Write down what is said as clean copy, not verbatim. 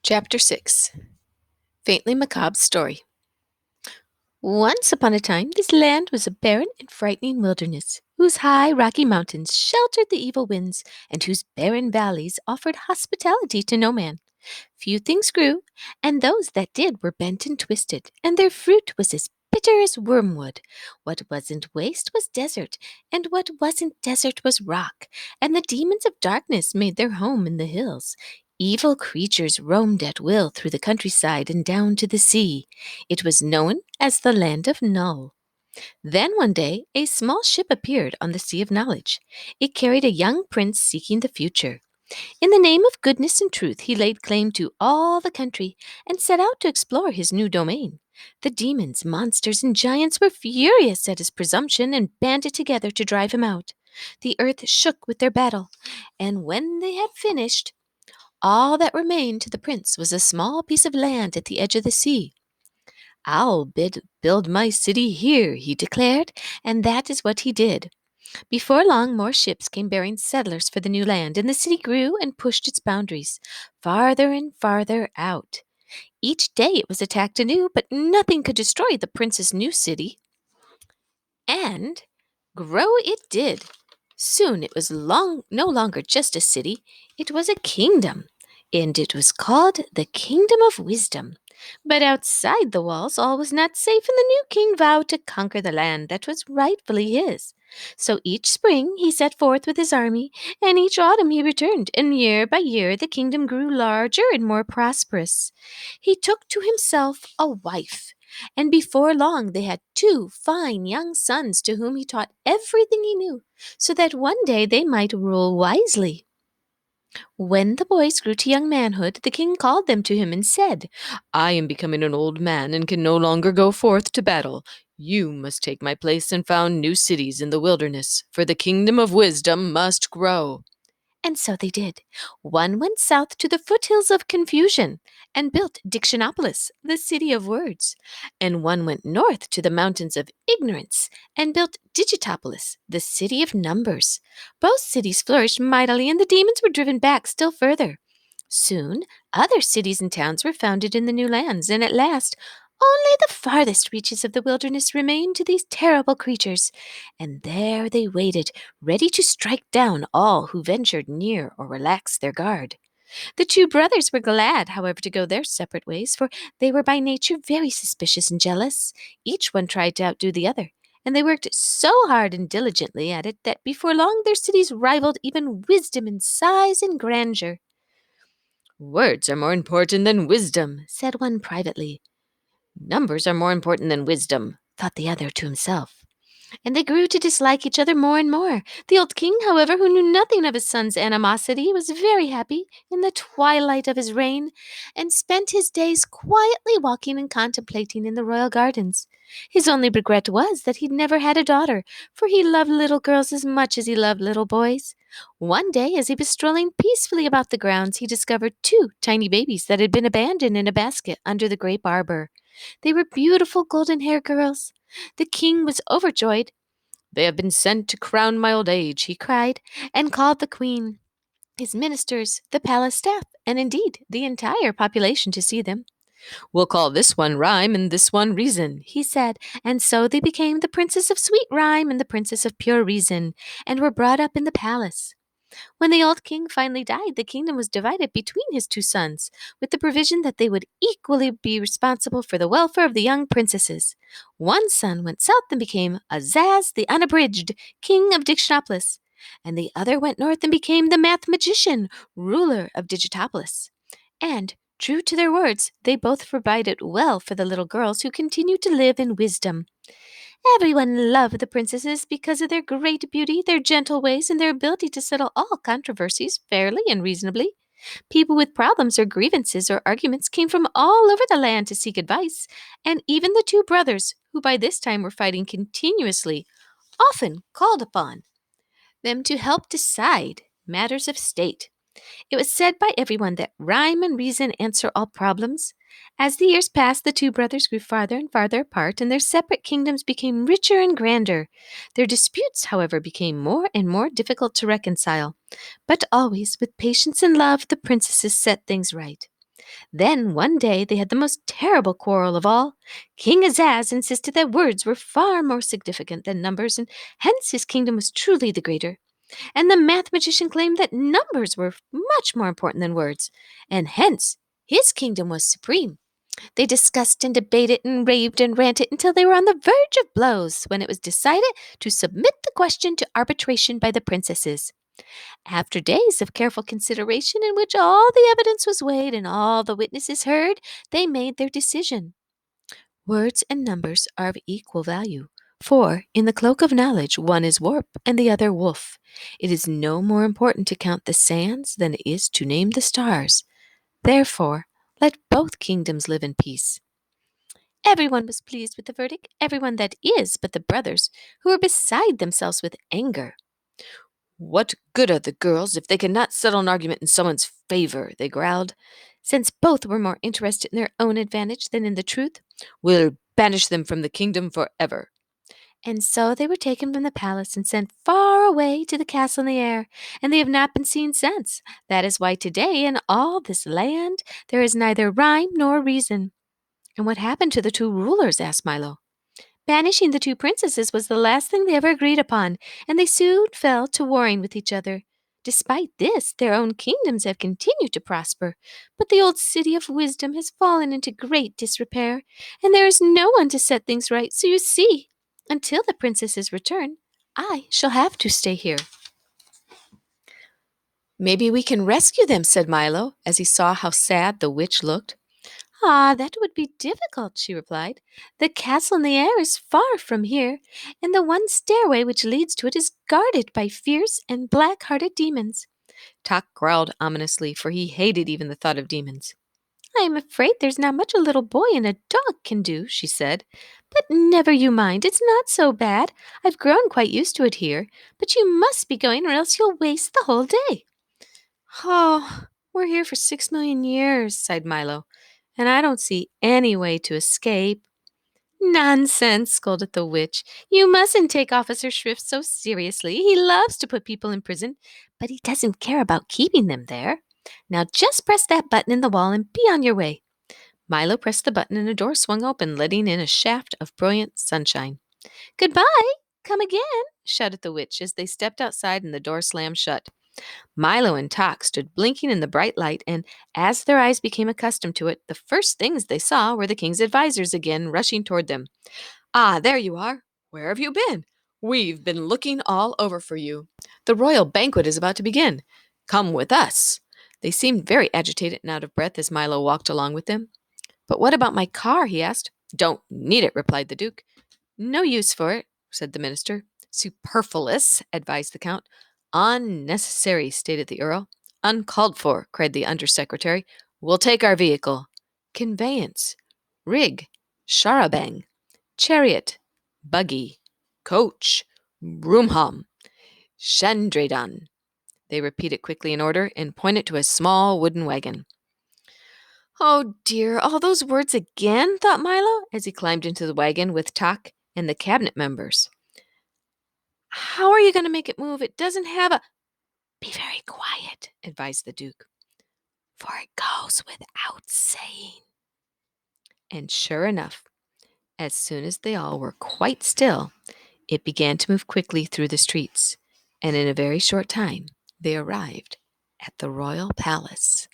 Chapter 6 Faintly Macabre Story. Once upon a time, this land was a barren and frightening wilderness, whose high rocky mountains sheltered the evil winds, and whose barren valleys offered hospitality to no man. Few things grew, and those that did were bent and twisted, and their fruit was as bitter as wormwood. What wasn't waste was desert, and what wasn't desert was rock, and the demons of darkness made their home in the hills. Evil creatures roamed at will through the countryside and down to the sea. It was known as the Land of Null. Then one day a small ship appeared on the Sea of Knowledge. It carried a young prince seeking the future. In the name of goodness and truth, he laid claim to all the country and set out to explore his new domain. The demons, monsters, and giants were furious at his presumption and banded together to drive him out. The earth shook with their battle, and when they had finished, all that remained to the prince was a small piece of land at the edge of the sea. Build my city here, he declared, and that is what he did. Before long, more ships came bearing settlers for the new land, and the city grew and pushed its boundaries farther and farther out. Each day it was attacked anew, but nothing could destroy the prince's new city. And grow it did. Soon it was no longer just a city, it was a kingdom, and it was called the Kingdom of Wisdom. But outside the walls all was not safe, and the new king vowed to conquer the land that was rightfully his. So each spring he set forth with his army, and each autumn he returned, and year by year the kingdom grew larger and more prosperous. He took to himself a wife, and before long they had two fine young sons to whom he taught everything he knew, so that one day they might rule wisely. When the boys grew to young manhood, the king called them to him and said, "I am becoming an old man and can no longer go forth to battle. You must take my place and found new cities in the wilderness, for the kingdom of wisdom must grow." And so they did. One went south to the foothills of confusion and built Dictionopolis, the city of words. And one went north to the mountains of ignorance and built Digitopolis, the city of numbers. Both cities flourished mightily, and the demons were driven back still further. Soon, other cities and towns were founded in the new lands, and at last, only the farthest reaches of the wilderness remained to these terrible creatures. And there they waited, ready to strike down all who ventured near or relaxed their guard. The two brothers were glad, however, to go their separate ways, for they were by nature very suspicious and jealous. Each one tried to outdo the other, and they worked so hard and diligently at it that before long their cities rivaled even wisdom in size and grandeur. "Words are more important than wisdom," said one privately. "Numbers are more important than wisdom," thought the other to himself. And they grew to dislike each other more and more. The old king, however, who knew nothing of his son's animosity, was very happy in the twilight of his reign, and spent his days quietly walking and contemplating in the royal gardens. His only regret was that he'd never had a daughter, for he loved little girls as much as he loved little boys. One day, as he was strolling peacefully about the grounds, he discovered two tiny babies that had been abandoned in a basket under the grape arbor. They were beautiful golden-haired girls. The king was overjoyed. "They have been sent to crown my old age," he cried, and called the queen, his ministers, the palace staff, and indeed the entire population to see them. "We'll call this one Rhyme and this one Reason," he said, and so they became the Princess of Sweet Rhyme and the Princess of Pure Reason, and were brought up in the palace. When the old king finally died, the kingdom was divided between his two sons, with the provision that they would equally be responsible for the welfare of the young princesses. One son went south and became Azaz the Unabridged, king of Dictionopolis, and the other went north and became the Math Magician, ruler of Digitopolis. And, true to their words, they both provided well for the little girls who continued to live in wisdom. Everyone loved the princesses because of their great beauty, their gentle ways, and their ability to settle all controversies fairly and reasonably. People with problems or grievances or arguments came from all over the land to seek advice, and even the two brothers, who by this time were fighting continuously, often called upon them to help decide matters of state. It was said by everyone that rhyme and reason answer all problems. As the years passed, the two brothers grew farther and farther apart, and their separate kingdoms became richer and grander. Their disputes, however, became more and more difficult to reconcile. But always, with patience and love, the princesses set things right. Then one day they had the most terrible quarrel of all. King Azaz insisted that words were far more significant than numbers, and hence his kingdom was truly the greater. And the math magician claimed that numbers were much more important than words, and hence his kingdom was supreme. They discussed and debated and raved and ranted until they were on the verge of blows, when it was decided to submit the question to arbitration by the princesses. After days of careful consideration, in which all the evidence was weighed and all the witnesses heard, they made their decision. Words and numbers are of equal value, for in the cloak of knowledge one is warp and the other woof. It is no more important to count the sands than it is to name the stars. Therefore, let both kingdoms live in peace. Everyone was pleased with the verdict, everyone that is but the brothers, who were beside themselves with anger. "What good are the girls if they cannot settle an argument in someone's favor?" they growled. Since both were more interested in their own advantage than in the truth, "we'll banish them from the kingdom forever." And so they were taken from the palace and sent far away to the castle in the air, and they have not been seen since. That is why today in all this land there is neither rhyme nor reason. And what happened to the two rulers? Asked Milo. Banishing the two princesses was the last thing they ever agreed upon, and they soon fell to warring with each other. Despite this, their own kingdoms have continued to prosper, but the old city of wisdom has fallen into great disrepair, and there is no one to set things right. So you see, until the princesses return, I shall have to stay here. Maybe we can rescue them, said Milo, as he saw how sad the witch looked. Ah, that would be difficult, she replied. The castle in the air is far from here, and the one stairway which leads to it is guarded by fierce and black-hearted demons. Tok growled ominously, for he hated even the thought of demons. I am afraid there's not much a little boy and a dog can do, she said. But never you mind, it's not so bad. I've grown quite used to it here, but you must be going or else you'll waste the whole day. Oh, we're here for 6 million years, sighed Milo, and I don't see any way to escape. Nonsense, scolded the witch. You mustn't take Officer Shrift so seriously. He loves to put people in prison, but he doesn't care about keeping them there. Now just press that button in the wall and be on your way. Milo pressed the button and a door swung open, letting in a shaft of brilliant sunshine. Goodbye! Come again! Shouted the witch as they stepped outside and the door slammed shut. Milo and Tok stood blinking in the bright light, and as their eyes became accustomed to it, the first things they saw were the king's advisers again rushing toward them. Ah, there you are. Where have you been? We've been looking all over for you. The royal banquet is about to begin. Come with us. They seemed very agitated and out of breath as Milo walked along with them. But what about my car? He asked. Don't need it, replied the Duke. No use for it, said the minister. Superfluous, advised the Count. Unnecessary, stated the Earl. Uncalled for, cried the Undersecretary. We'll take our vehicle. Conveyance. Rig. Charabang. Chariot. Buggy. Coach. Broomham. Chandradan. They repeated quickly in order and pointed to a small wooden wagon. Oh dear, all those words again, thought Milo, as he climbed into the wagon with Tok and the cabinet members. How are you going to make it move? It doesn't have a... Be very quiet, advised the Duke, for it goes without saying. And sure enough, as soon as they all were quite still, it began to move quickly through the streets, and in a very short time they arrived at the royal palace.